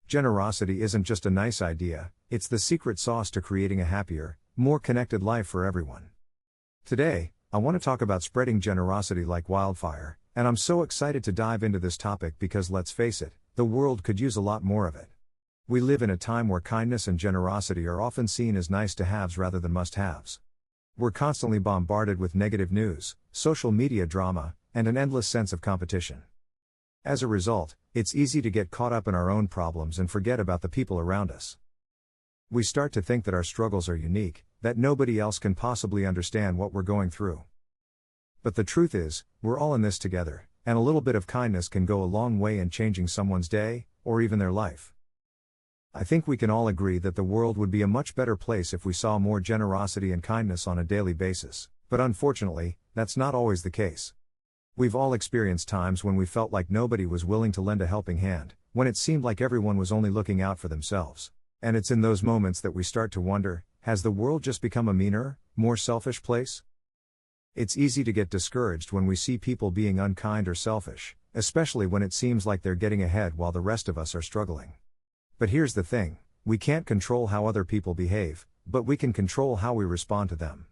Generosity isn't just a nice idea, it's the secret sauce to creating a happier, more connected life for everyone. Today, I want to talk about spreading generosity like wildfire, and I'm so excited to dive into this topic because let's face it, the world could use a lot more of it. We live in a time where kindness and generosity are often seen as nice-to-haves rather than must-haves. We're constantly bombarded with negative news, social media drama, and an endless sense of competition. As a result, it's easy to get caught up in our own problems and forget about the people around us. We start to think that our struggles are unique, that nobody else can possibly understand what we're going through. But the truth is, we're all in this together, and a little bit of kindness can go a long way in changing someone's day, or even their life. I think we can all agree that the world would be a much better place if we saw more generosity and kindness on a daily basis, but unfortunately, that's not always the case. We've all experienced times when we felt like nobody was willing to lend a helping hand, when it seemed like everyone was only looking out for themselves. And it's in those moments that we start to wonder, has the world just become a meaner, more selfish place? It's easy to get discouraged when we see people being unkind or selfish, especially when it seems like they're getting ahead while the rest of us are struggling. But here's the thing, we can't control how other people behave, but we can control how we respond to them.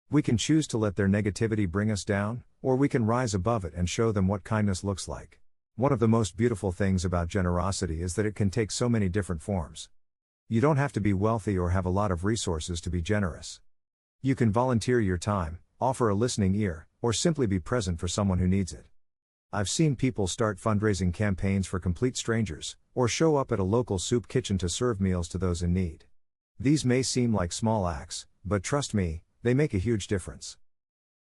We can choose to let their negativity bring us down, or we can rise above it and show them what kindness looks like. One of the most beautiful things about generosity is that it can take so many different forms. You don't have to be wealthy or have a lot of resources to be generous. You can volunteer your time, offer a listening ear, or simply be present for someone who needs it. I've seen people start fundraising campaigns for complete strangers, or show up at a local soup kitchen to serve meals to those in need. These may seem like small acts, but trust me, they make a huge difference.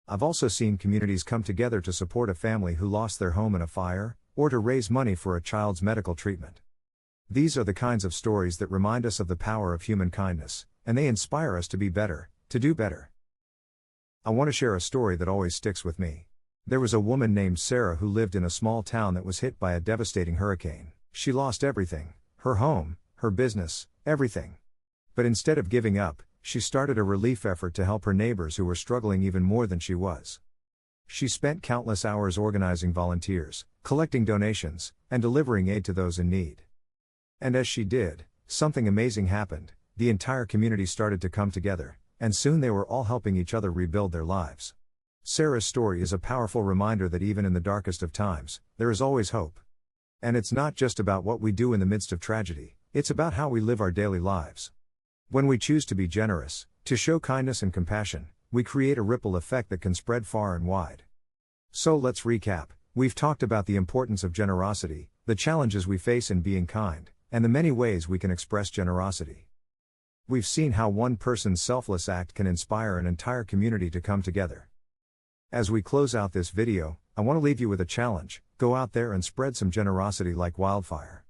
I've also seen communities come together to support a family who lost their home in a fire, or to raise money for a child's medical treatment. These are the kinds of stories that remind us of the power of human kindness, and they inspire us to be better, to do better. I want to share a story that always sticks with me. There was a woman named Sarah who lived in a small town that was hit by a devastating hurricane. She lost everything, her home, her business, everything. But instead of giving up, she started a relief effort to help her neighbors who were struggling even more than she was. She spent countless hours organizing volunteers, collecting donations, and delivering aid to those in need. And as she did, something amazing happened. The entire community started to come together, and soon they were all helping each other rebuild their lives. Sarah's story is a powerful reminder that even in the darkest of times, there is always hope. And it's not just about what we do in the midst of tragedy, it's about how we live our daily lives. When we choose to be generous, to show kindness and compassion, we create a ripple effect that can spread far and wide. So let's recap. We've talked about the importance of generosity, the challenges we face in being kind, and the many ways we can express generosity. We've seen how one person's selfless act can inspire an entire community to come together. As we close out this video, I want to leave you with a challenge: go out there and spread some generosity like wildfire.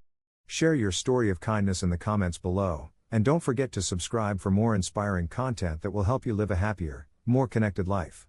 Share your story of kindness in the comments below, and don't forget to subscribe for more inspiring content that will help you live a happier, more connected life.